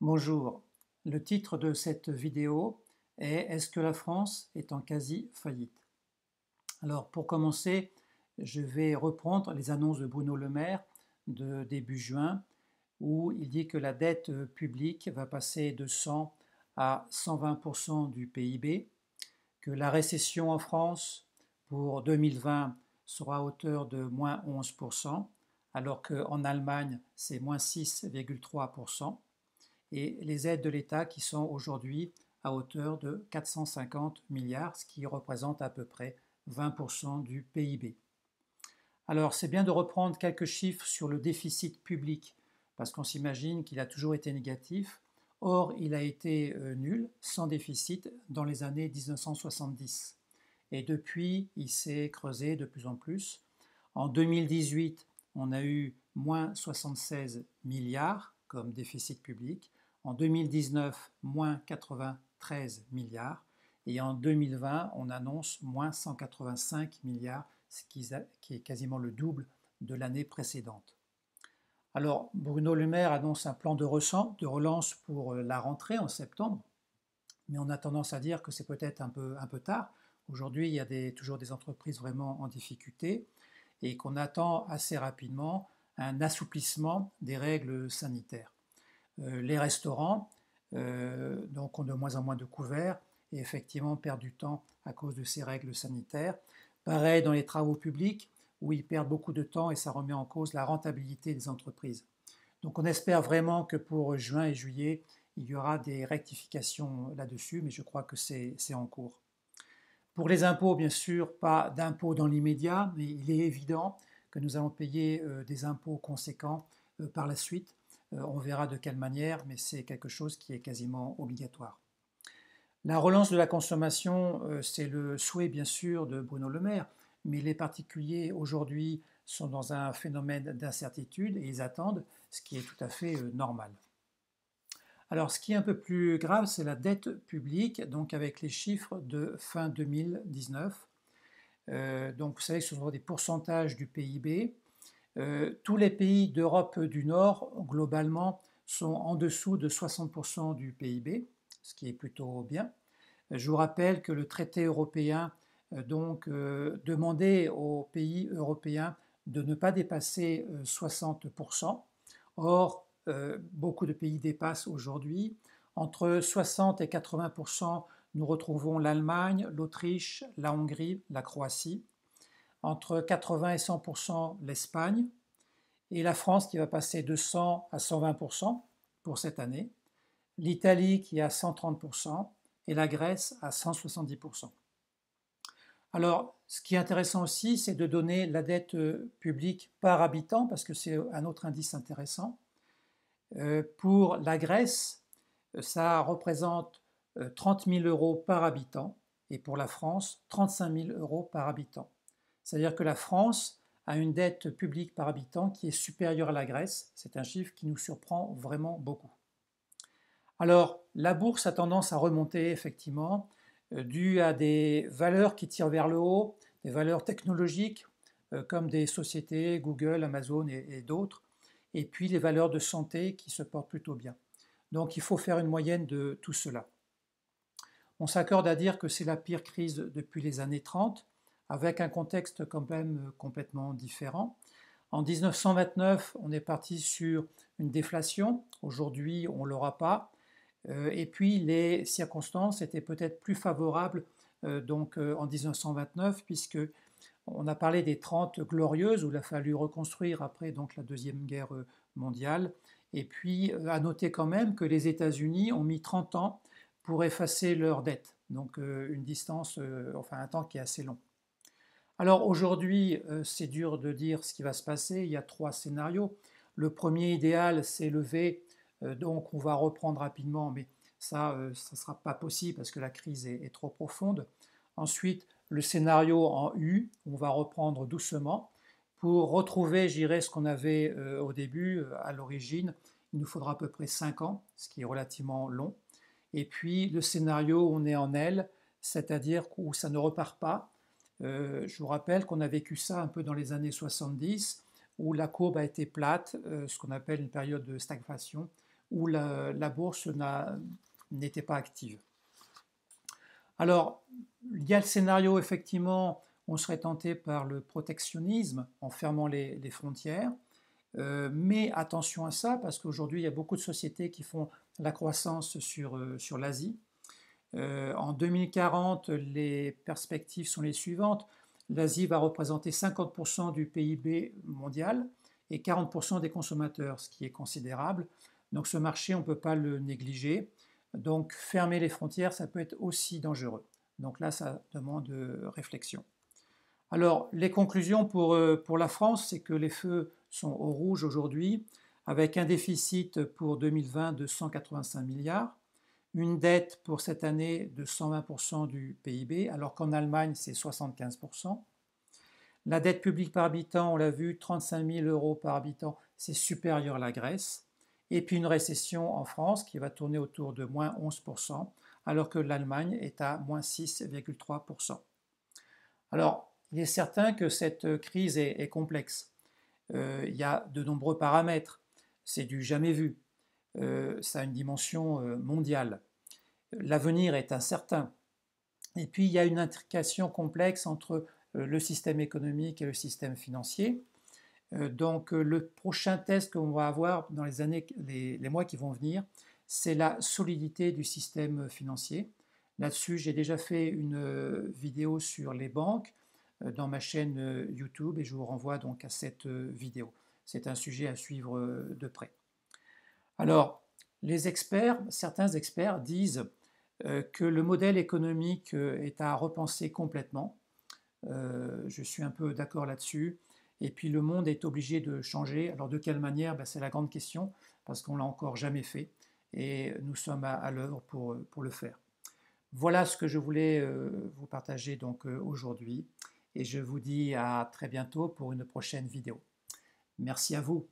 Bonjour, le titre de cette vidéo est Est-ce que la France est en quasi-faillite? Alors pour commencer, je vais reprendre les annonces de Bruno Le Maire de début juin où il dit que la dette publique va passer de 100 à 120% du PIB, que la récession en France pour 2020 sera à hauteur de moins 11%, alors qu'en Allemagne c'est moins 6,3%, et les aides de l'État qui sont aujourd'hui à hauteur de 450 milliards, ce qui représente à peu près 20% du PIB. Alors c'est bien de reprendre quelques chiffres sur le déficit public, parce qu'on s'imagine qu'il a toujours été négatif. Or, il a été nul, sans déficit, dans les années 1970. Et depuis, il s'est creusé de plus en plus. En 2018, on a eu moins 76 milliards comme déficit public. En 2019, moins 93 milliards. Et en 2020, on annonce moins 185 milliards, ce qui est quasiment le double de l'année précédente. Alors, Bruno Le Maire annonce un plan de relance pour la rentrée en septembre, mais on a tendance à dire que c'est peut-être un peu tard. Aujourd'hui, il y a toujours des entreprises vraiment en difficulté et qu'on attend assez rapidement un assouplissement des règles sanitaires. Les restaurants donc ont de moins en moins de couverts et effectivement perdent du temps à cause de ces règles sanitaires. Pareil dans les travaux publics où ils perdent beaucoup de temps et ça remet en cause la rentabilité des entreprises. Donc on espère vraiment que pour juin et juillet, il y aura des rectifications là-dessus, mais je crois que c'est en cours. Pour les impôts, bien sûr, pas d'impôts dans l'immédiat, mais il est évident que nous allons payer des impôts conséquents par la suite. On verra de quelle manière, mais c'est quelque chose qui est quasiment obligatoire. La relance de la consommation, c'est le souhait bien sûr de Bruno Le Maire, mais les particuliers aujourd'hui sont dans un phénomène d'incertitude et ils attendent, ce qui est tout à fait normal. Alors ce qui est un peu plus grave, c'est la dette publique, donc avec les chiffres de fin 2019. Donc vous savez que ce sont des pourcentages du PIB. Tous les pays d'Europe du Nord, globalement, sont en dessous de 60% du PIB, ce qui est plutôt bien. Je vous rappelle que le traité européen demandait aux pays européens de ne pas dépasser 60%. Or, beaucoup de pays dépassent aujourd'hui. Entre 60 et 80%, nous retrouvons l'Allemagne, l'Autriche, la Hongrie, la Croatie. Entre 80 et 100%, l'Espagne. Et la France qui va passer de 100 à 120% pour cette année. L'Italie qui est à 130% et la Grèce à 170%. Alors, ce qui est intéressant aussi, c'est de donner la dette publique par habitant, parce que c'est un autre indice intéressant. Pour la Grèce, ça représente 30 000 euros par habitant, et pour la France, 35 000 euros par habitant. C'est-à-dire que la France a une dette publique par habitant qui est supérieure à la Grèce. C'est un chiffre qui nous surprend vraiment beaucoup. Alors, la bourse a tendance à remonter, effectivement, dû à des valeurs qui tirent vers le haut, des valeurs technologiques, comme des sociétés, Google, Amazon et d'autres, et puis les valeurs de santé qui se portent plutôt bien. Donc, il faut faire une moyenne de tout cela. On s'accorde à dire que c'est la pire crise depuis les années 30, avec un contexte quand même complètement différent. En 1929, on est parti sur une déflation. Aujourd'hui, on ne l'aura pas. Et puis les circonstances étaient peut-être plus favorables en 1929, puisque on a parlé des 30 glorieuses, où il a fallu reconstruire après donc, la Deuxième Guerre mondiale. Et puis à noter quand même que les États-Unis ont mis 30 ans pour effacer leur dette, donc une distance, enfin un temps qui est assez long. Alors aujourd'hui, c'est dur de dire ce qui va se passer, il y a trois scénarios. Le premier idéal, c'est le V, donc on va reprendre rapidement, mais ça ne sera pas possible parce que la crise est trop profonde. Ensuite, le scénario en U, on va reprendre doucement. Pour retrouver, j'irai ce qu'on avait au début, à l'origine, il nous faudra à peu près 5 ans, ce qui est relativement long. Et puis le scénario où on est en L, c'est-à-dire où ça ne repart pas. Je vous rappelle qu'on a vécu ça un peu dans les années 70, où la courbe a été plate, ce qu'on appelle une période de stagflation, où la bourse n'était pas active. Alors, il y a le scénario, effectivement, on serait tenté par le protectionnisme en fermant les frontières, mais attention à ça, parce qu'aujourd'hui, il y a beaucoup de sociétés qui font la croissance sur l'Asie. En 2040, les perspectives sont les suivantes. L'Asie va représenter 50% du PIB mondial et 40% des consommateurs, ce qui est considérable. Donc ce marché, on ne peut pas le négliger. Donc fermer les frontières, ça peut être aussi dangereux. Donc là, ça demande réflexion. Alors les conclusions pour la France, c'est que les feux sont au rouge aujourd'hui, avec un déficit pour 2020 de 185 milliards, une dette pour cette année de 120% du PIB, alors qu'en Allemagne, c'est 75%. La dette publique par habitant, on l'a vu, 35 000 euros par habitant, c'est supérieur à la Grèce. Et puis une récession en France qui va tourner autour de moins 11%, alors que l'Allemagne est à moins 6,3%. Alors, il est certain que cette crise est complexe. Il y a de nombreux paramètres. C'est du jamais vu. Ça a une dimension mondiale. L'avenir est incertain. Et puis, il y a une intrication complexe entre le système économique et le système financier. Donc, le prochain test qu'on va avoir dans les mois qui vont venir, c'est la solidité du système financier. Là-dessus, j'ai déjà fait une vidéo sur les banques dans ma chaîne YouTube et je vous renvoie donc à cette vidéo. C'est un sujet à suivre de près. Alors, certains experts disent que le modèle économique est à repenser complètement. Je suis un peu d'accord là-dessus. Et puis le monde est obligé de changer. Alors de quelle manière? C'est la grande question, parce qu'on ne l'a encore jamais fait. Et nous sommes à l'œuvre pour le faire. Voilà ce que je voulais vous partager donc aujourd'hui. Et je vous dis à très bientôt pour une prochaine vidéo. Merci à vous.